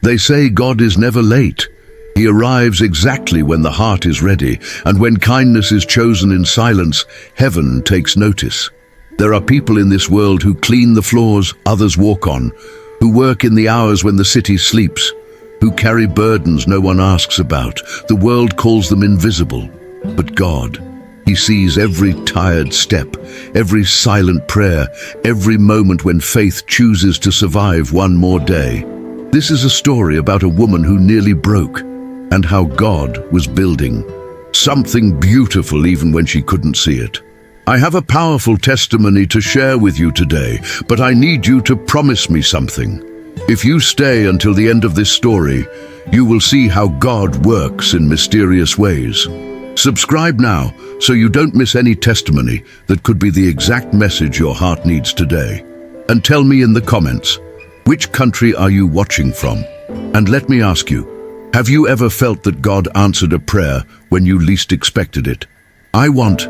They say God is never late. He arrives exactly when the heart is ready, and when kindness is chosen in silence, heaven takes notice. There are people in this world who clean the floors others walk on, who work in the hours when the city sleeps, who carry burdens no one asks about. The world calls them invisible, but God, He sees every tired step, every silent prayer, every moment when faith chooses to survive one more day. This is a story about a woman who nearly broke, and how God was building something beautiful even when she couldn't see it. I have a powerful testimony to share with you today, but I need you to promise me something. If you stay until the end of this story, you will see how God works in mysterious ways. Subscribe now so you don't miss any testimony that could be the exact message your heart needs today. And tell me in the comments, which country are you watching from? And let me ask you, have you ever felt that God answered a prayer when you least expected it? I want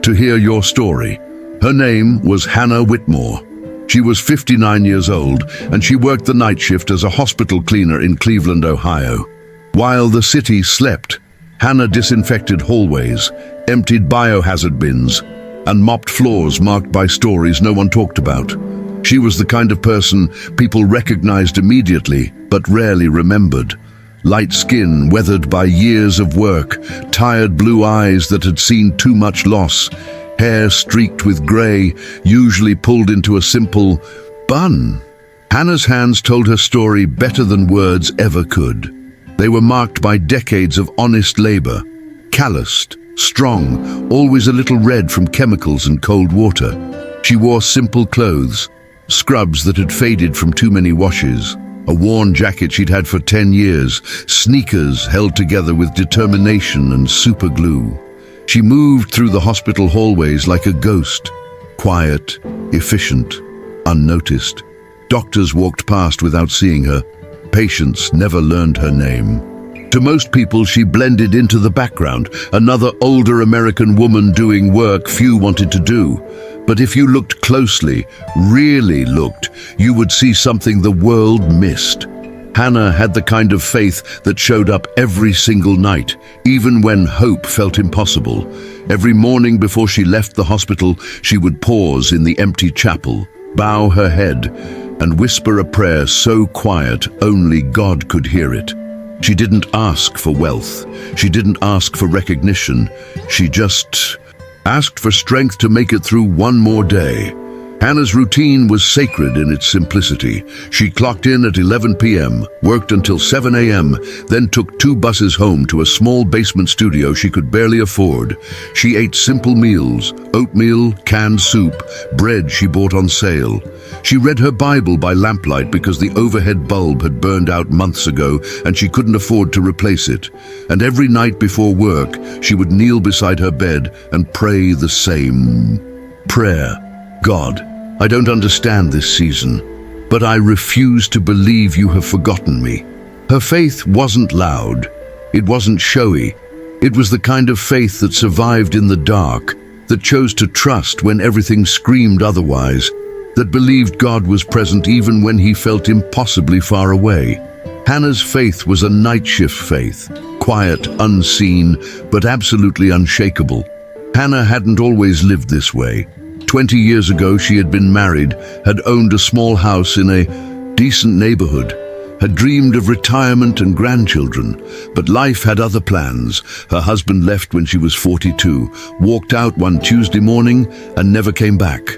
to hear your story. Her name was Hannah Whitmore. She was 59 years old, and she worked the night shift as a hospital cleaner in Cleveland, Ohio. While the city slept, Hannah disinfected hallways, emptied biohazard bins, and mopped floors marked by stories no one talked about. She was the kind of person people recognized immediately, but rarely remembered. Light skin weathered by years of work, tired blue eyes that had seen too much loss, hair streaked with gray, usually pulled into a simple bun. Hannah's hands told her story better than words ever could. They were marked by decades of honest labor, calloused, strong, always a little red from chemicals and cold water. She wore simple clothes, scrubs that had faded from too many washes, a worn jacket she'd had for 10 years, sneakers held together with determination and super glue. She moved through the hospital hallways like a ghost, quiet, efficient, unnoticed. Doctors walked past without seeing her. Patients never learned her name. To most people, she blended into the background, another older American woman doing work few wanted to do. But if you looked closely, really looked, you would see something the world missed. Hannah had the kind of faith that showed up every single night, even when hope felt impossible. Every morning before she left the hospital, she would pause in the empty chapel, bow her head, and whisper a prayer so quiet only God could hear it. She didn't ask for wealth. She didn't ask for recognition. She just asked for strength to make it through one more day. Hannah's routine was sacred in its simplicity. She clocked in at 11 p.m., worked until 7 a.m., then took 2 buses home to a small basement studio she could barely afford. She ate simple meals, oatmeal, canned soup, bread she bought on sale. She read her Bible by lamplight because the overhead bulb had burned out months ago and she couldn't afford to replace it. And every night before work, she would kneel beside her bed and pray the same prayer. God, I don't understand this season, but I refuse to believe you have forgotten me. Her faith wasn't loud. It wasn't showy. It was the kind of faith that survived in the dark, that chose to trust when everything screamed otherwise, that believed God was present even when he felt impossibly far away. Hannah's faith was a night shift faith, quiet, unseen, but absolutely unshakable. Hannah hadn't always lived this way. 20 years ago, she had been married, had owned a small house in a decent neighborhood, had dreamed of retirement and grandchildren, but life had other plans. Her husband left when she was 42, walked out one Tuesday morning and never came back.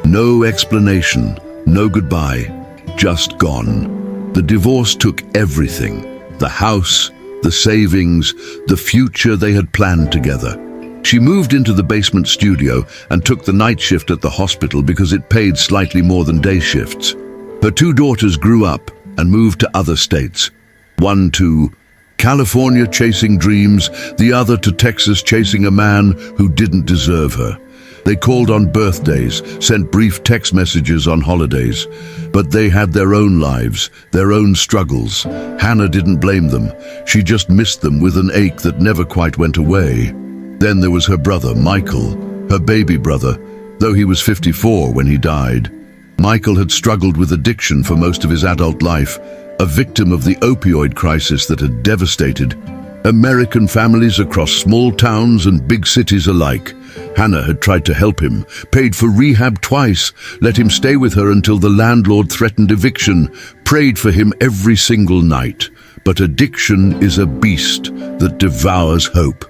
No explanation, no goodbye, just gone. The divorce took everything, the house, the savings, the future they had planned together. She moved into the basement studio and took the night shift at the hospital because it paid slightly more than day shifts. Her 2 daughters grew up and moved to other states. One to California chasing dreams, the other to Texas chasing a man who didn't deserve her. They called on birthdays, sent brief text messages on holidays, but they had their own lives, their own struggles. Hannah didn't blame them. She just missed them with an ache that never quite went away. Then there was her brother, Michael, her baby brother, though he was 54 when he died. Michael had struggled with addiction for most of his adult life, a victim of the opioid crisis that had devastated American families across small towns and big cities alike. Hannah had tried to help him, paid for rehab twice, let him stay with her until the landlord threatened eviction, prayed for him every single night. But addiction is a beast that devours hope.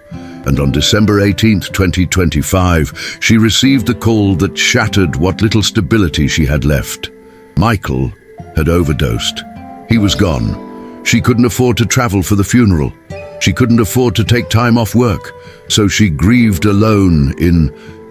And on December 18th, 2025, she received a call that shattered what little stability she had left. Michael had overdosed. He was gone. She couldn't afford to travel for the funeral. She couldn't afford to take time off work, so she grieved alone in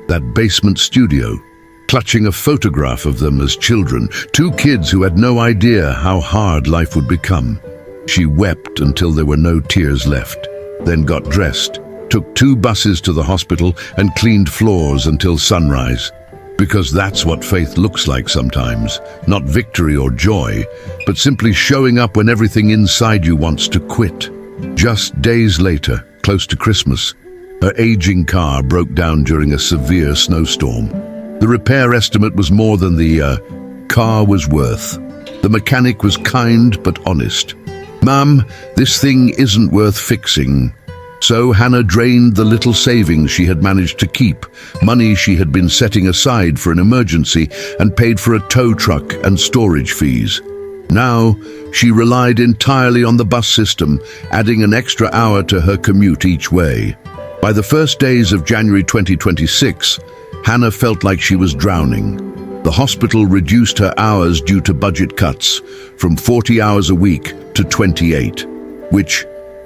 that basement studio, clutching a photograph of them as children, two kids who had no idea how hard life would become. She wept until there were no tears left, then got dressed, took 2 buses to the hospital and cleaned floors until sunrise. Because that's what faith looks like sometimes, not victory or joy, but simply showing up when everything inside you wants to quit. Just days later, close to Christmas, her aging car broke down during a severe snowstorm. The repair estimate was more than the car was worth. The mechanic was kind but honest. "Ma'am, this thing isn't worth fixing." So Hannah drained the little savings she had managed to keep, money she had been setting aside for an emergency, and paid for a tow truck and storage fees. Now, she relied entirely on the bus system, adding an extra hour to her commute each way. By the first days of January 2026, Hannah felt like she was drowning. The hospital reduced her hours due to budget cuts, from 40 hours a week to 28, which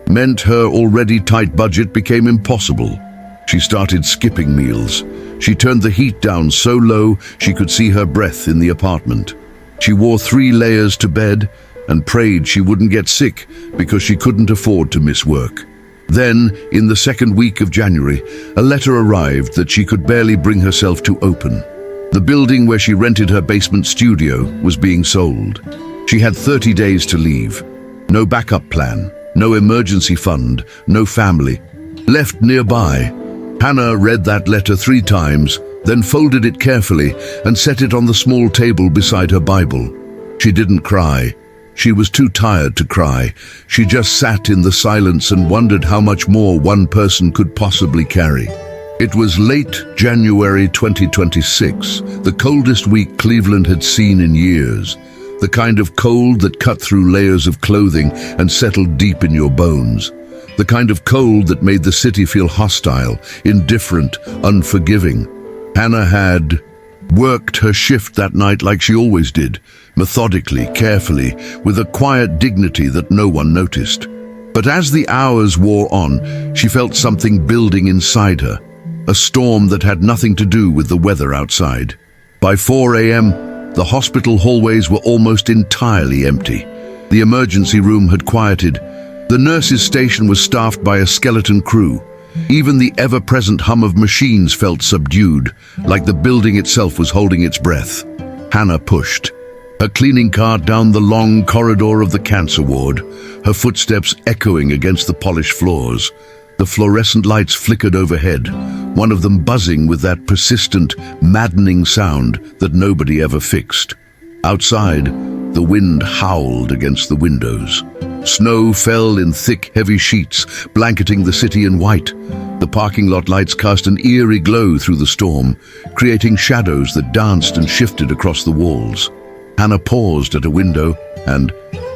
meant her already tight budget became impossible. She started skipping meals. She turned the heat down so low she could see her breath in the apartment. She wore 3 layers to bed and prayed she wouldn't get sick because she couldn't afford to miss work. Then, in the second week of January, a letter arrived that she could barely bring herself to open. The building where she rented her basement studio was being sold. She had 30 days to leave. No backup plan, no emergency fund, no family. Left nearby. Hannah read that letter 3 times, then folded it carefully and set it on the small table beside her Bible. She didn't cry. She was too tired to cry. She just sat in the silence and wondered how much more one person could possibly carry. It was late January 2026, the coldest week Cleveland had seen in years. The kind of cold that cut through layers of clothing and settled deep in your bones. The kind of cold that made the city feel hostile, indifferent, unforgiving. Hannah had worked her shift that night like she always did, methodically, carefully, with a quiet dignity that no one noticed. But as the hours wore on, she felt something building inside her, a storm that had nothing to do with the weather outside. By 4 a.m., the hospital hallways were almost entirely empty. The emergency room had quieted. The nurses' station was staffed by a skeleton crew. Even the ever-present hum of machines felt subdued, like the building itself was holding its breath. Hannah pushed, her cleaning cart down the long corridor of the cancer ward, her footsteps echoing against the polished floors. The fluorescent lights flickered overhead, one of them buzzing with that persistent, maddening sound that nobody ever fixed. Outside, the wind howled against the windows. Snow fell in thick, heavy sheets, blanketing the city in white. The parking lot lights cast an eerie glow through the storm, creating shadows that danced and shifted across the walls. Hannah paused at a window and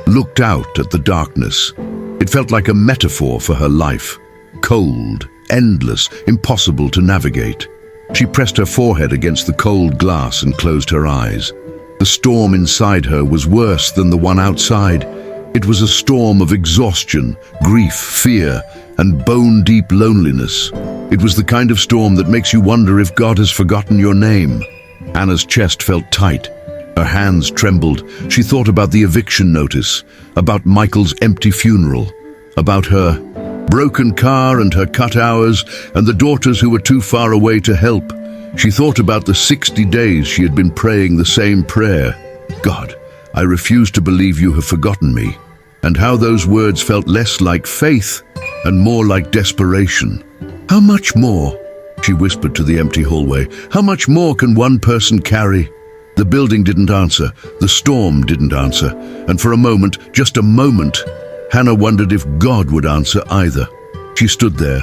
looked out at the darkness. It felt like a metaphor for her life. Cold, endless, impossible to navigate. She pressed her forehead against the cold glass and closed her eyes. The storm inside her was worse than the one outside. It was a storm of exhaustion, grief, fear, and bone-deep loneliness. It was the kind of storm that makes you wonder if God has forgotten your name. Hannah's chest felt tight. Her hands trembled. She thought about the eviction notice, about Michael's empty funeral, about her broken car and her cut hours, and the daughters who were too far away to help. She thought about the 60 days she had been praying the same prayer. God, I refuse to believe you have forgotten me. And how those words felt less like faith and more like desperation. How much more? She whispered to the empty hallway. How much more can one person carry? The building didn't answer, the storm didn't answer, and for a moment, just a moment, Hannah wondered if God would answer either. She stood there,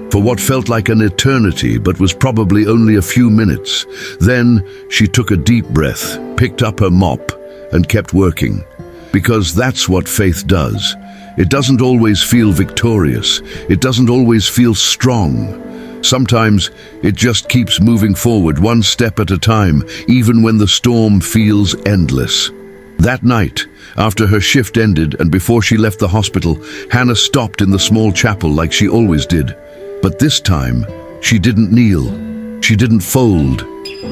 for what felt like an eternity but was probably only a few minutes. Then she took a deep breath, picked up her mop, and kept working. Because that's what faith does. It doesn't always feel victorious. It doesn't always feel strong. Sometimes it just keeps moving forward one step at a time, even when the storm feels endless. That night, after her shift ended and before she left the hospital, Hannah stopped in the small chapel like she always did. But this time, she didn't kneel. She didn't fold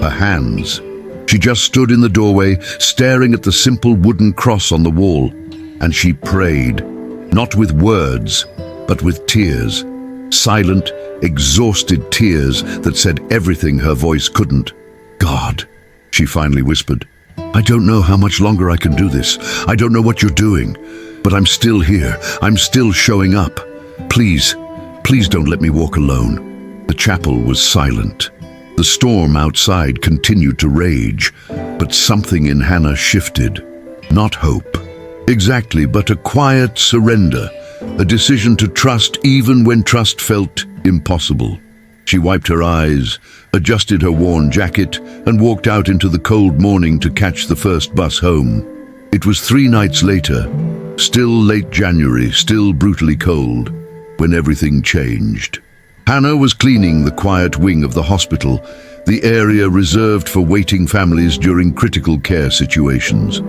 her hands. She just stood in the doorway, staring at the simple wooden cross on the wall. And she prayed, not with words, but with tears. Silent, exhausted tears that said everything her voice couldn't. God, she finally whispered, I don't know how much longer I can do this. I don't know what you're doing, but I'm still here. I'm still showing up. Please, please don't let me walk alone. The chapel was silent. The storm outside continued to rage, but something in Hannah shifted. Not hope, exactly, but a quiet surrender. A decision to trust even when trust felt impossible. She wiped her eyes, adjusted her worn jacket, and walked out into the cold morning to catch the first bus home. It was 3 nights later, still late January, still brutally cold, when everything changed. Hannah was cleaning the quiet wing of the hospital, the area reserved for waiting families during critical care situations.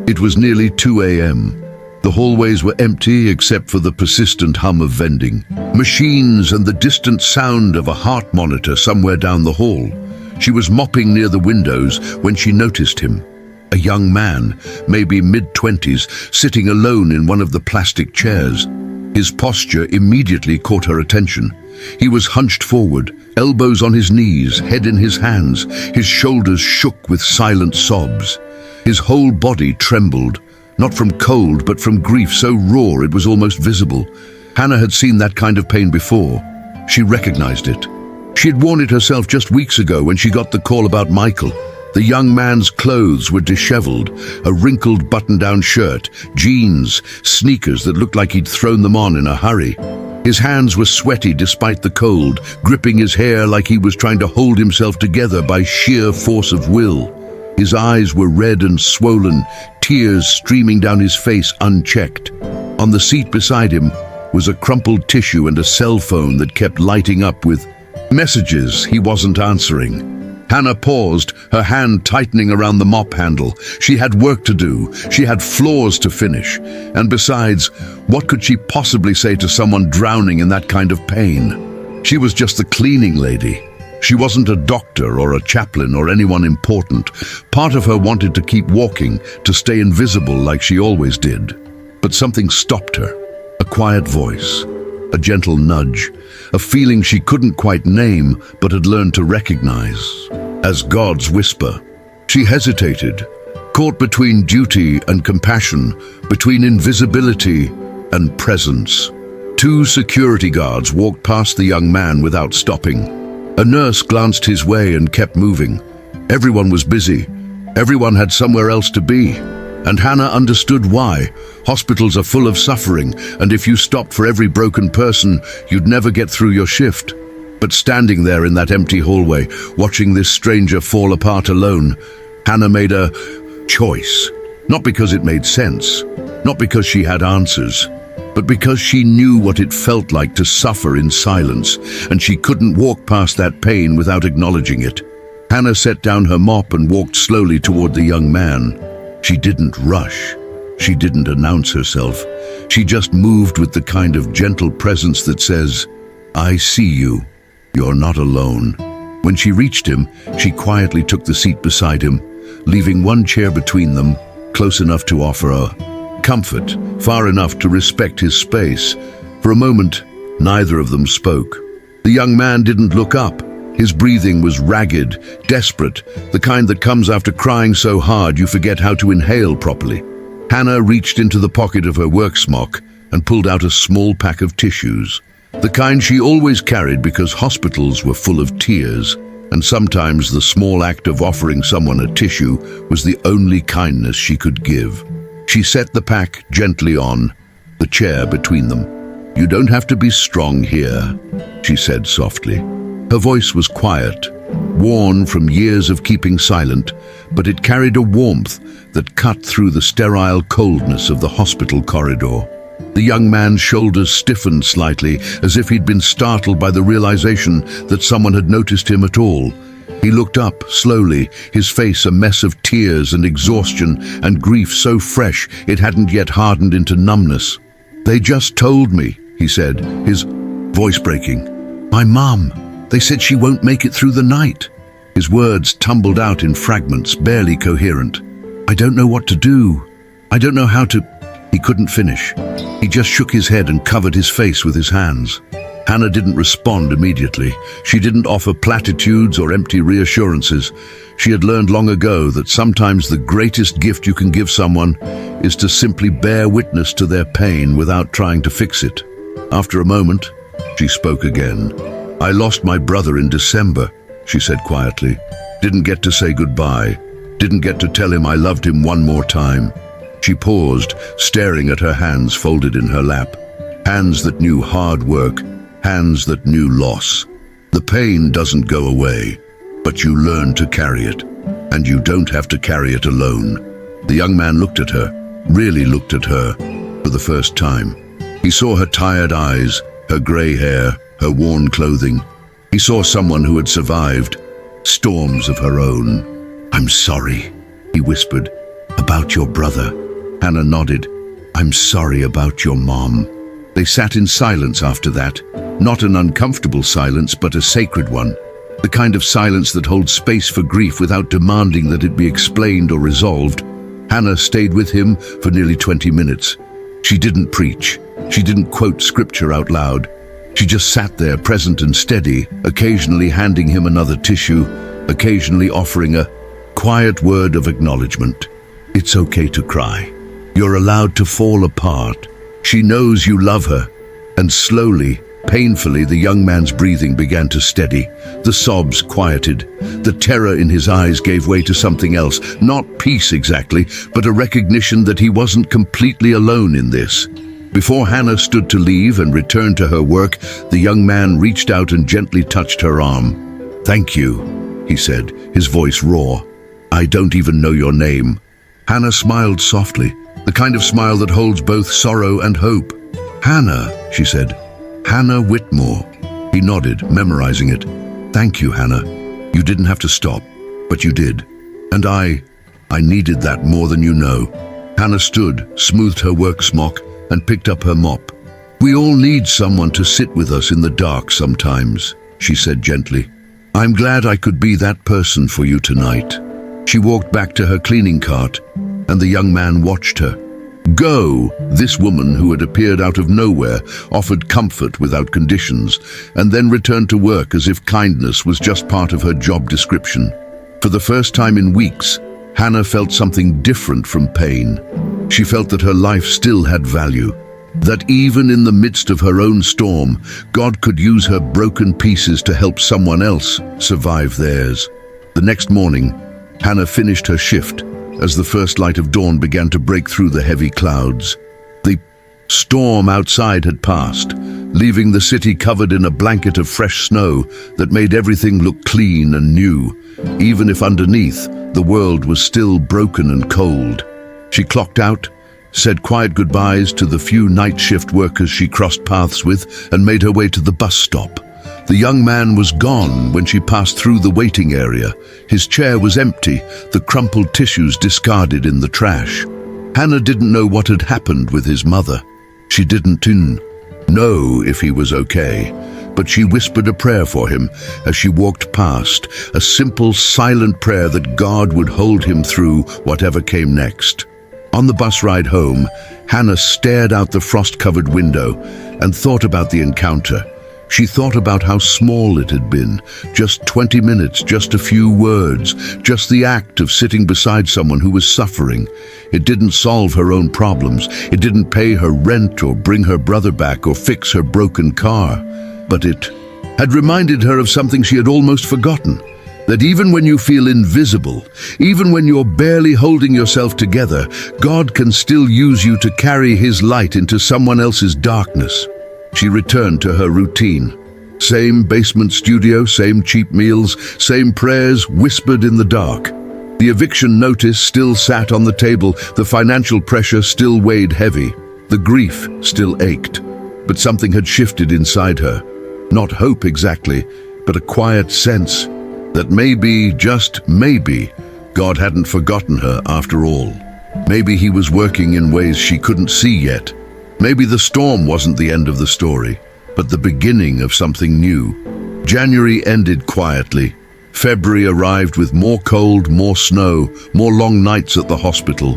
It was nearly 2 a.m. The hallways were empty except for the persistent hum of vending machines and the distant sound of a heart monitor somewhere down the hall. She was mopping near the windows when she noticed him. A young man, maybe mid-20s, sitting alone in one of the plastic chairs. His posture immediately caught her attention. He was hunched forward, elbows on his knees, head in his hands. His shoulders shook with silent sobs. His whole body trembled. Not from cold, but from grief so raw it was almost visible. Hannah had seen that kind of pain before. She recognized it. She had worn it herself just weeks ago when she got the call about Michael. The young man's clothes were disheveled, a wrinkled button-down shirt, jeans, sneakers that looked like he'd thrown them on in a hurry. His hands were sweaty despite the cold, gripping his hair like he was trying to hold himself together by sheer force of will. His eyes were red and swollen, tears streaming down his face unchecked. On the seat beside him was a crumpled tissue and a cell phone that kept lighting up with messages he wasn't answering. Hannah paused, her hand tightening around the mop handle. She had work to do. She had floors to finish. And besides, what could she possibly say to someone drowning in that kind of pain? She was just the cleaning lady. She wasn't a doctor or a chaplain or anyone important. Part of her wanted to keep walking, to stay invisible like she always did. But something stopped her. A quiet voice, a gentle nudge, a feeling she couldn't quite name but had learned to recognize as God's whisper. She hesitated, caught between duty and compassion, between invisibility and presence. 2 security guards walked past the young man without stopping. A nurse glanced his way and kept moving. Everyone was busy. Everyone had somewhere else to be. And Hannah understood why. Hospitals are full of suffering, and if you stopped for every broken person, you'd never get through your shift. But standing there in that empty hallway, watching this stranger fall apart alone, Hannah made a choice. Not because it made sense, not because she had answers, but because she knew what it felt like to suffer in silence, and she couldn't walk past that pain without acknowledging it. Hannah set down her mop and walked slowly toward the young man. She didn't rush. She didn't announce herself. She just moved with the kind of gentle presence that says, I see you. You're not alone. When she reached him, she quietly took the seat beside him, leaving one chair between them, close enough to offer a comfort, far enough to respect his space. For a moment, neither of them spoke. The young man didn't look up. His breathing was ragged, desperate, the kind that comes after crying so hard you forget how to inhale properly. Hannah reached into the pocket of her work smock and pulled out a small pack of tissues, the kind she always carried because hospitals were full of tears. and sometimes the small act of offering someone a tissue was the only kindness she could give. She set the pack gently on, the chair between them. "You don't have to be strong here," she said softly. Her voice was quiet, worn from years of keeping silent, but it carried a warmth that cut through the sterile coldness of the hospital corridor. The young man's shoulders stiffened slightly, as if he'd been startled by the realization that someone had noticed him at all. He looked up slowly, his face a mess of tears and exhaustion and grief so fresh it hadn't yet hardened into numbness. "They just told me," he said, his voice breaking. "My mom. They said she won't make it through the night." His words tumbled out in fragments, barely coherent. "I don't know what to do. I don't know how to—" He couldn't finish. He just shook his head and covered his face with his hands. Hannah didn't respond immediately. She didn't offer platitudes or empty reassurances. She had learned long ago that sometimes the greatest gift you can give someone is to simply bear witness to their pain without trying to fix it. After a moment, she spoke again. "I lost my brother in December," she said quietly. "Didn't get to say goodbye. Didn't get to tell him I loved him one more time." She paused, staring at her hands folded in her lap. Hands that knew hard work, hands that knew loss. The pain doesn't go away, but you learn to carry it, and you don't have to carry it alone. The young man looked at her, really looked at her, for the first time. He saw her tired eyes, her grey hair, her worn clothing. He saw someone who had survived storms of her own. "I'm sorry," he whispered, "about your brother." Hannah nodded. "I'm sorry about your mom." They sat in silence after that, not an uncomfortable silence, but a sacred one. The kind of silence that holds space for grief without demanding that it be explained or resolved. Hannah stayed with him for nearly 20 minutes. She didn't preach. She didn't quote scripture out loud. She just sat there, present and steady, occasionally handing him another tissue, occasionally offering a quiet word of acknowledgement. "It's okay to cry. You're allowed to fall apart. She knows you love her." And slowly, painfully, the young man's breathing began to steady. The sobs quieted. The terror in his eyes gave way to something else. Not peace exactly, but a recognition that he wasn't completely alone in this. Before Hannah stood to leave and return to her work, the young man reached out and gently touched her arm. "Thank you," he said, his voice raw. "I don't even know your name." Hannah smiled softly, the kind of smile that holds both sorrow and hope. "Hannah," she said. "Hannah Whitmore." He nodded, memorizing it. "Thank you, Hannah. You didn't have to stop, but you did. And I needed that more than you know." Hannah stood, smoothed her work smock, and picked up her mop. "We all need someone to sit with us in the dark sometimes," she said gently. "I'm glad I could be that person for you tonight." She walked back to her cleaning cart, and the young man watched her. Go, this woman who had appeared out of nowhere, offered comfort without conditions, and then returned to work as if kindness was just part of her job description. For the first time in weeks, Hannah felt something different from pain. She felt that her life still had value, that even in the midst of her own storm, God could use her broken pieces to help someone else survive theirs. The next morning, Hannah finished her shift as the first light of dawn began to break through the heavy clouds. The storm outside had passed, leaving the city covered in a blanket of fresh snow that made everything look clean and new, even if underneath the world was still broken and cold. She clocked out, said quiet goodbyes to the few night shift workers she crossed paths with, and made her way to the bus stop. The young man was gone when she passed through the waiting area. His chair was empty, the crumpled tissues discarded in the trash. Hannah didn't know what had happened with his mother. She didn't know if he was okay, but she whispered a prayer for him as she walked past, a simple, silent prayer that God would hold him through whatever came next. On the bus ride home, Hannah stared out the frost-covered window and thought about the encounter. She thought about how small it had been, just 20 minutes, just a few words, just the act of sitting beside someone who was suffering. It didn't solve her own problems, it didn't pay her rent or bring her brother back or fix her broken car, but it had reminded her of something she had almost forgotten. That even when you feel invisible, even when you're barely holding yourself together, God can still use you to carry His light into someone else's darkness. She returned to her routine. Same basement studio, same cheap meals, same prayers whispered in the dark. The eviction notice still sat on the table, the financial pressure still weighed heavy, the grief still ached. But something had shifted inside her. Not hope exactly, but a quiet sense that maybe, just maybe, God hadn't forgotten her after all. Maybe He was working in ways she couldn't see yet. Maybe the storm wasn't the end of the story, but the beginning of something new. January ended quietly. February arrived with more cold, more snow, more long nights at the hospital.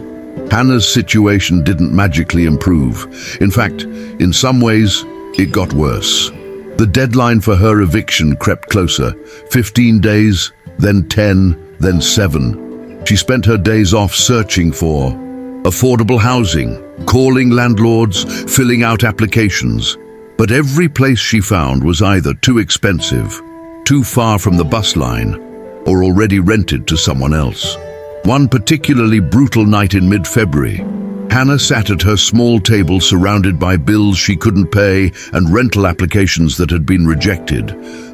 Hannah's situation didn't magically improve. In fact, in some ways, it got worse. The deadline for her eviction crept closer. 15 days, then 10, then 7. She spent her days off searching for affordable housing, calling landlords, filling out applications. But every place she found was either too expensive, too far from the bus line, or already rented to someone else. One particularly brutal night in mid-February, Hannah sat at her small table surrounded by bills she couldn't pay and rental applications that had been rejected.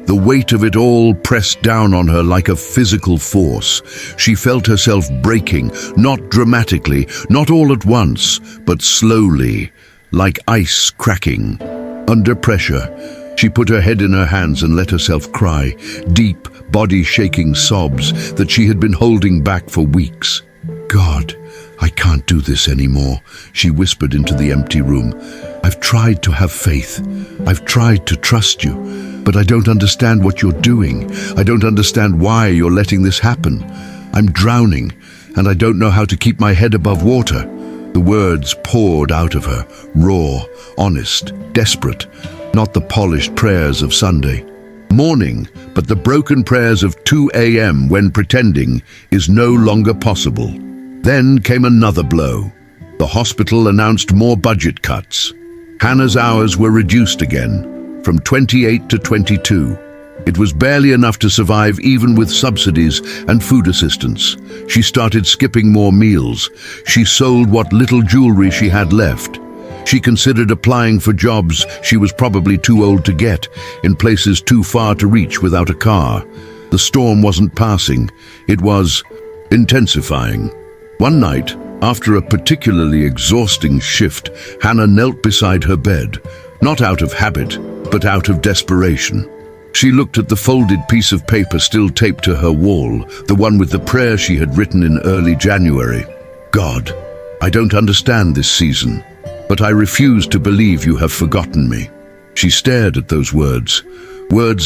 The weight of it all pressed down on her like a physical force. She felt herself breaking, not dramatically, not all at once, but slowly, like ice cracking. Under pressure, she put her head in her hands and let herself cry, deep, body-shaking sobs that she had been holding back for weeks. "God, I can't do this anymore," she whispered into the empty room. "I've tried to have faith. I've tried to trust you, but I don't understand what you're doing. I don't understand why you're letting this happen. I'm drowning, and I don't know how to keep my head above water." The words poured out of her, raw, honest, desperate, not the polished prayers of Sunday morning, but the broken prayers of 2 a.m. when pretending is no longer possible. Then came another blow. The hospital announced more budget cuts. Hannah's hours were reduced again, from 28 to 22. It was barely enough to survive even with subsidies and food assistance. She started skipping more meals. She sold what little jewelry she had left. She considered applying for jobs she was probably too old to get, in places too far to reach without a car. The storm wasn't passing. It was intensifying. One night, after a particularly exhausting shift, Hannah knelt beside her bed, not out of habit, but out of desperation. She looked at the folded piece of paper still taped to her wall, the one with the prayer she had written in early January. "God, I don't understand this season, but I refuse to believe you have forgotten me." She stared at those words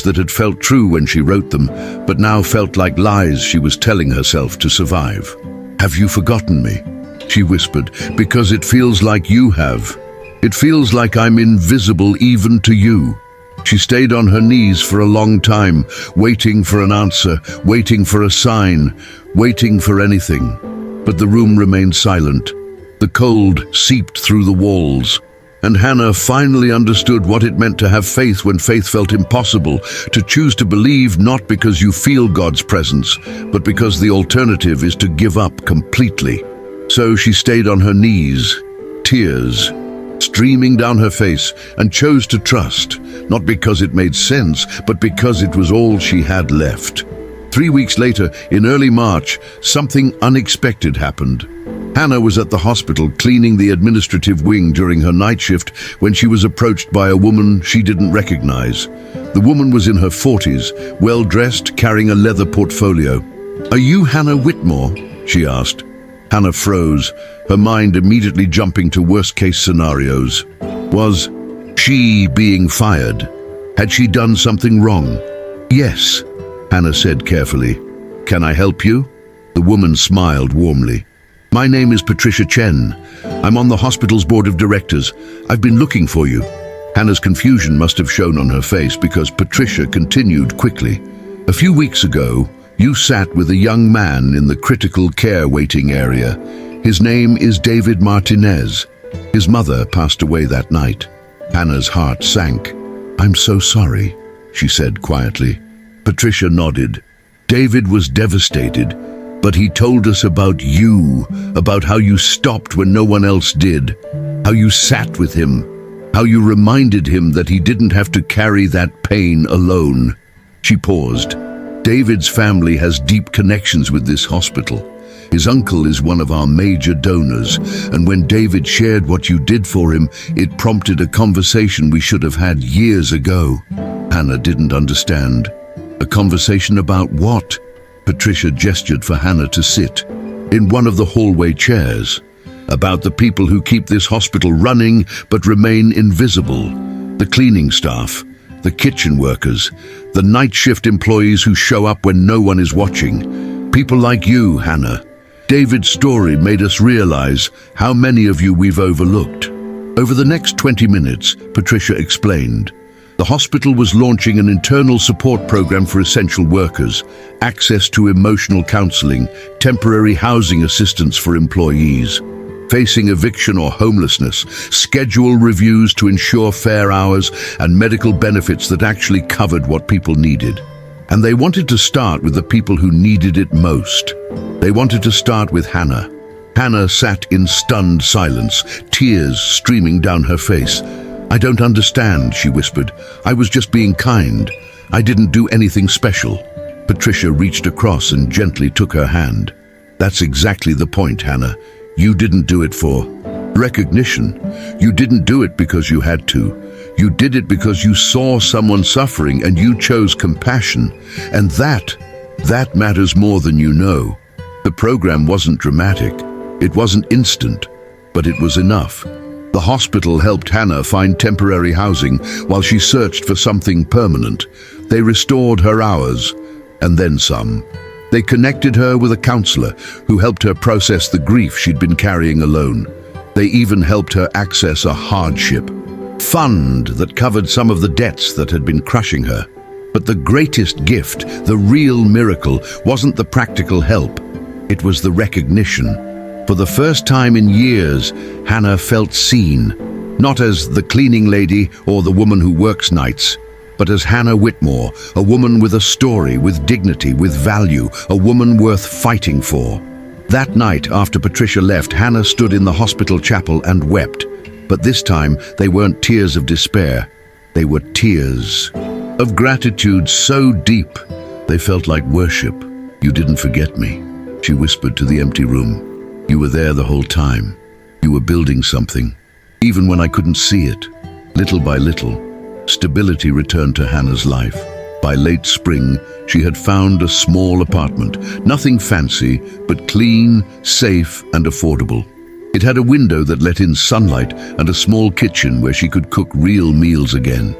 that had felt true when she wrote them, but now felt like lies she was telling herself to survive. "Have you forgotten me?" she whispered, "because it feels like you have. It feels like I'm invisible even to you." She stayed on her knees for a long time, waiting for an answer, waiting for a sign, waiting for anything. But the room remained silent. The cold seeped through the walls, and Hannah finally understood what it meant to have faith when faith felt impossible, to choose to believe not because you feel God's presence, but because the alternative is to give up completely. So she stayed on her knees, tears streaming down her face, and chose to trust, not because it made sense, but because it was all she had left. 3 weeks later, in early March, something unexpected happened. Hannah was at the hospital cleaning the administrative wing during her night shift when she was approached by a woman she didn't recognize. The woman was in her 40s, well-dressed, carrying a leather portfolio. "Are you Hannah Whitmore?" she asked. Hannah froze, her mind immediately jumping to worst-case scenarios. Was she being fired? Had she done something wrong? "Yes," Hannah said carefully. "Can I help you?" The woman smiled warmly. "My name is Patricia Chen. I'm on the hospital's board of directors. I've been looking for you." Hannah's confusion must have shown on her face because Patricia continued quickly. "A few weeks ago, you sat with a young man in the critical care waiting area. His name is David Martinez. His mother passed away that night." Hannah's heart sank. "I'm so sorry," she said quietly. Patricia nodded. David was devastated, but he told us about you, about how you stopped when no one else did, how you sat with him, how you reminded him that he didn't have to carry that pain alone. She paused. David's family has deep connections with this hospital. His uncle is one of our major donors, and when David shared what you did for him, it prompted a conversation we should have had years ago. Hannah didn't understand. A conversation about what? Patricia gestured for Hannah to sit in one of the hallway chairs. About the people who keep this hospital running but remain invisible. The cleaning staff, the kitchen workers, the night shift employees who show up when no one is watching. People like you, Hannah. David's story made us realize how many of you we've overlooked. Over the next 20 minutes, Patricia explained, the hospital was launching an internal support program for essential workers, access to emotional counseling, temporary housing assistance for employees facing eviction or homelessness, schedule reviews to ensure fair hours, and medical benefits that actually covered what people needed. And they wanted to start with the people who needed it most. They wanted to start with Hannah. Hannah sat in stunned silence, tears streaming down her face. "I don't understand," she whispered. "I was just being kind. I didn't do anything special." Patricia reached across and gently took her hand. "That's exactly the point, Hannah. You didn't do it for recognition. You didn't do it because you had to. You did it because you saw someone suffering and you chose compassion. And that matters more than you know." The program wasn't dramatic. It wasn't instant, but it was enough. The hospital helped Hannah find temporary housing while she searched for something permanent. They restored her hours, and then some. They connected her with a counselor who helped her process the grief she'd been carrying alone. They even helped her access a hardship fund that covered some of the debts that had been crushing her. But the greatest gift, the real miracle, wasn't the practical help. It was the recognition. For the first time in years, Hannah felt seen, not as the cleaning lady or the woman who works nights, but as Hannah Whitmore, a woman with a story, with dignity, with value, a woman worth fighting for. That night, after Patricia left, Hannah stood in the hospital chapel and wept. But this time, they weren't tears of despair. They were tears of gratitude so deep, they felt like worship. "You didn't forget me," she whispered to the empty room. "You were there the whole time. You were building something, even when I couldn't see it." Little by little, stability returned to Hannah's life. By late spring, she had found a small apartment, nothing fancy, but clean, safe, and affordable. It had a window that let in sunlight and a small kitchen where she could cook real meals again.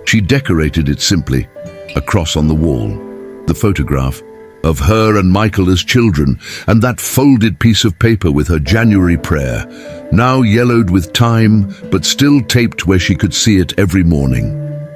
She decorated it simply, a cross on the wall, the photograph of her and Michael as children, and that folded piece of paper with her January prayer, now yellowed with time, but still taped where she could see it every morning.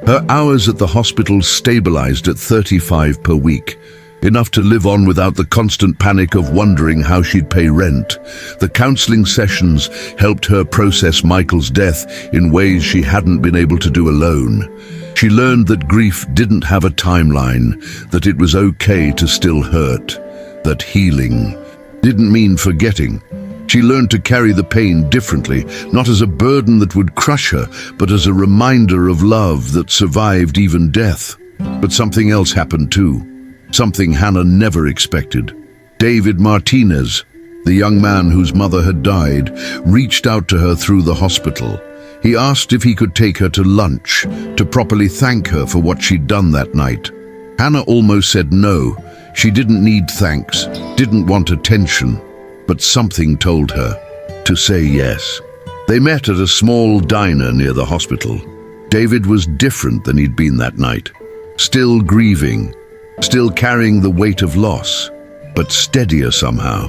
Her hours at the hospital stabilized at 35 per week, enough to live on without the constant panic of wondering how she'd pay rent. The counseling sessions helped her process Michael's death in ways she hadn't been able to do alone. She learned that grief didn't have a timeline, that it was okay to still hurt, that healing didn't mean forgetting. She learned to carry the pain differently, not as a burden that would crush her, but as a reminder of love that survived even death. But something else happened too, something Hannah never expected. David Martinez, the young man whose mother had died, reached out to her through the hospital. He asked if he could take her to lunch, to properly thank her for what she'd done that night. Hannah almost said no. She didn't need thanks, didn't want attention, but something told her to say yes. They met at a small diner near the hospital. David was different than he'd been that night. Still grieving, still carrying the weight of loss, but steadier somehow.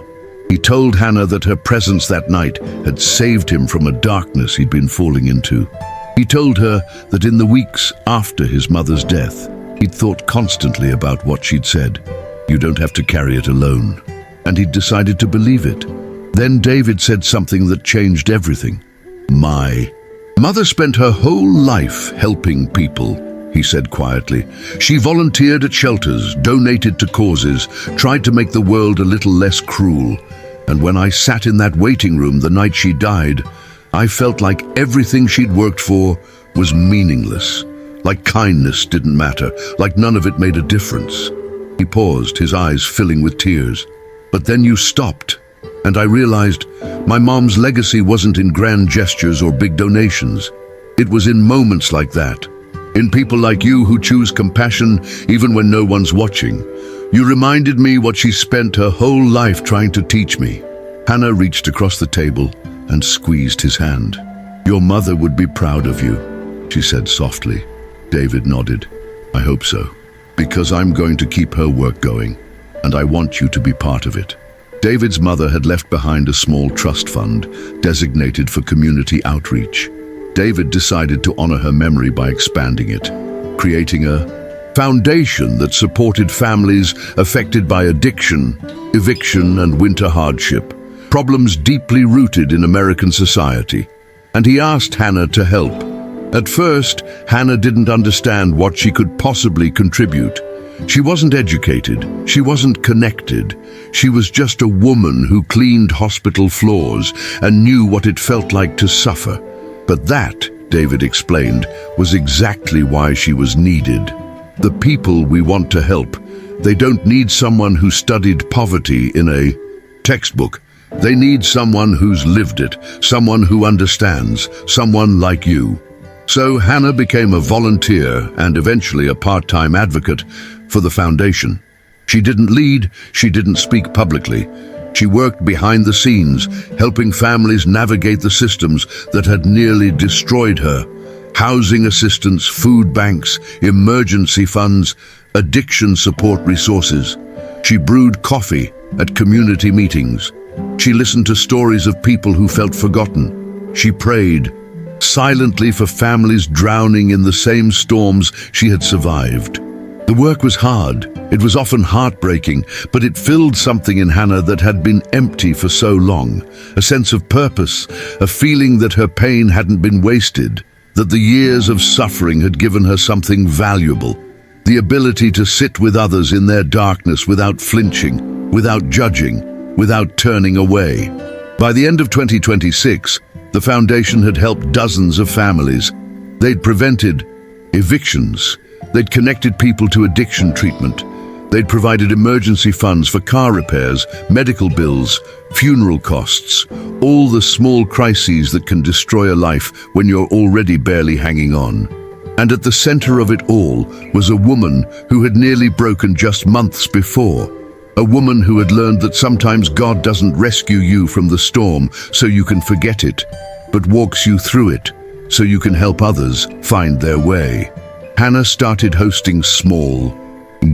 He told Hannah that her presence that night had saved him from a darkness he'd been falling into. He told her that in the weeks after his mother's death, he'd thought constantly about what she'd said. "You don't have to carry it alone." And he'd decided to believe it. Then David said something that changed everything. "My mother spent her whole life helping people. he said quietly. She volunteered at shelters, donated to causes, tried to make the world a little less cruel. And when I sat in that waiting room the night she died, I felt like everything she'd worked for was meaningless. Like kindness didn't matter, like none of it made a difference. He paused, his eyes filling with tears. But then you stopped, and I realized my mom's legacy wasn't in grand gestures or big donations. It was in moments like that, in people like you who choose compassion even when no one's watching. You reminded me what she spent her whole life trying to teach me. Hannah reached across the table and squeezed his hand. Your mother would be proud of you, she said softly. David nodded. I hope so, because I'm going to keep her work going, and I want you to be part of it. David's mother had left behind a small trust fund designated for community outreach. David decided to honor her memory by expanding it, creating a foundation that supported families affected by addiction, eviction, and winter hardship, problems deeply rooted in American society. And he asked Hannah to help. At first, Hannah didn't understand what she could possibly contribute. She wasn't educated, she wasn't connected. She was just a woman who cleaned hospital floors and knew what it felt like to suffer. But that, David explained, was exactly why she was needed. The people we want to help, they don't need someone who studied poverty in a textbook. They need someone who's lived it, someone who understands, someone like you. So Hannah became a volunteer and eventually a part-time advocate for the foundation. She didn't lead, she didn't speak publicly. She worked behind the scenes, helping families navigate the systems that had nearly destroyed her. Housing assistance, food banks, emergency funds, addiction support resources. She brewed coffee at community meetings. She listened to stories of people who felt forgotten. She prayed silently for families drowning in the same storms she had survived. The work was hard, it was often heartbreaking, but it filled something in Hannah that had been empty for so long. A sense of purpose, a feeling that her pain hadn't been wasted, that the years of suffering had given her something valuable. The ability to sit with others in their darkness without flinching, without judging, without turning away. By the end of 2026, the foundation had helped dozens of families. They'd prevented evictions. They'd connected people to addiction treatment. They'd provided emergency funds for car repairs, medical bills, funeral costs, all the small crises that can destroy a life when you're already barely hanging on. And at the center of it all was a woman who had nearly broken just months before. A woman who had learned that sometimes God doesn't rescue you from the storm so you can forget it, but walks you through it so you can help others find their way. Hannah started hosting small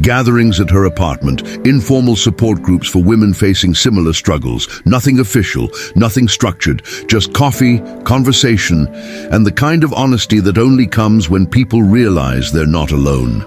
gatherings at her apartment, informal support groups for women facing similar struggles. Nothing official, nothing structured, just coffee, conversation, and the kind of honesty that only comes when people realize they're not alone.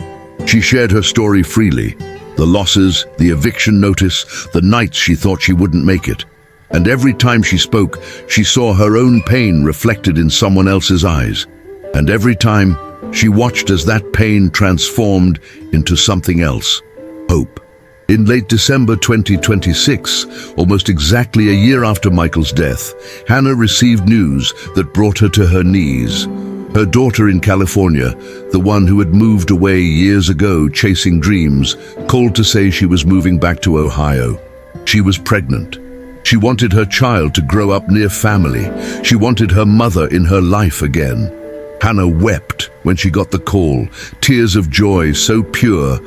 She shared her story freely. The losses, the eviction notice, the nights she thought she wouldn't make it. And every time she spoke, she saw her own pain reflected in someone else's eyes. And every time, she watched as that pain transformed into something else, hope. In late December 2026, almost exactly a year after Michael's death, Hannah received news that brought her to her knees. Her daughter in California, the one who had moved away years ago chasing dreams, called to say she was moving back to Ohio. She was pregnant. She wanted her child to grow up near family. She wanted her mother in her life again. Hannah wept when she got the call, tears of joy so pure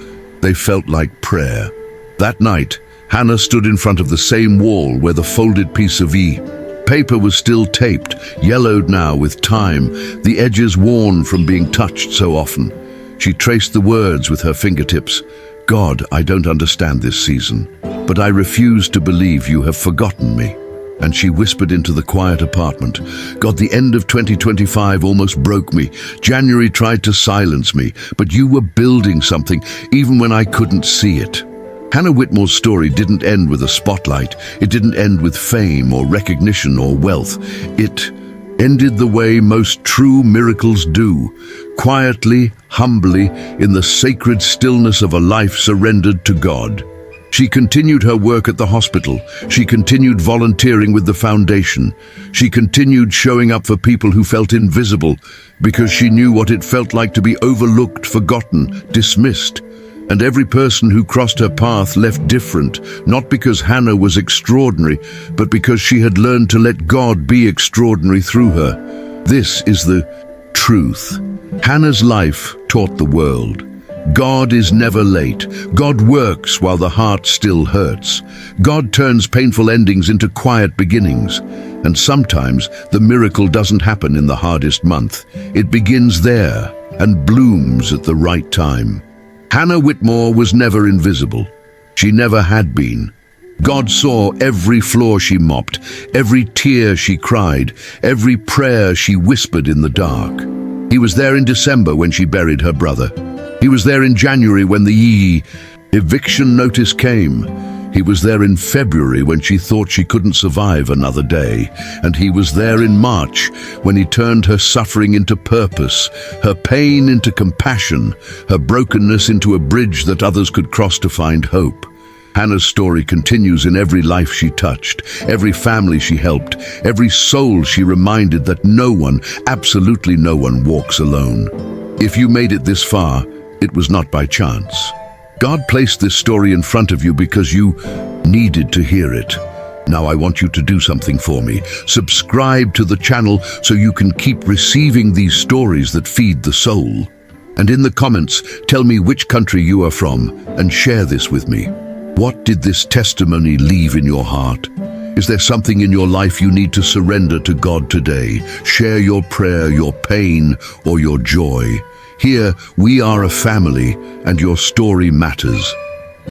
they felt like prayer. That night, Hannah stood in front of the same wall where the folded piece of paper was still taped, yellowed now with time, the edges worn from being touched so often. She traced the words with her fingertips. God, I don't understand this season, but I refuse to believe you have forgotten me. And she whispered into the quiet apartment, God, the end of 2025 almost broke me. January tried to silence me, but you were building something even when I couldn't see it. Hannah Whitmore's story didn't end with a spotlight. It didn't end with fame or recognition or wealth. It ended the way most true miracles do, quietly, humbly, in the sacred stillness of a life surrendered to God. She continued her work at the hospital. She continued volunteering with the foundation. She continued showing up for people who felt invisible because she knew what it felt like to be overlooked, forgotten, dismissed. And every person who crossed her path left different, not because Hannah was extraordinary, but because she had learned to let God be extraordinary through her. This is the truth. Hannah's life taught the world. God is never late. God works while the heart still hurts. God turns painful endings into quiet beginnings. And sometimes the miracle doesn't happen in the hardest month. It begins there and blooms at the right time. Hannah Whitmore was never invisible. She never had been. God saw every floor she mopped, every tear she cried, every prayer she whispered in the dark. He was there in December when she buried her brother. He was there in January when the eviction notice came. He was there in February when she thought she couldn't survive another day. And he was there in March when he turned her suffering into purpose, her pain into compassion, her brokenness into a bridge that others could cross to find hope. Hannah's story continues in every life she touched, every family she helped, every soul she reminded that no one, absolutely no one, walks alone. If you made it this far, it was not by chance. God placed this story in front of you because you needed to hear it. Now I want you to do something for me. Subscribe to the channel so you can keep receiving these stories that feed the soul. And in the comments, tell me which country you are from and share this with me. What did this testimony leave in your heart? Is there something in your life you need to surrender to God today? Share your prayer, your pain, or your joy. Here, we are a family, and your story matters.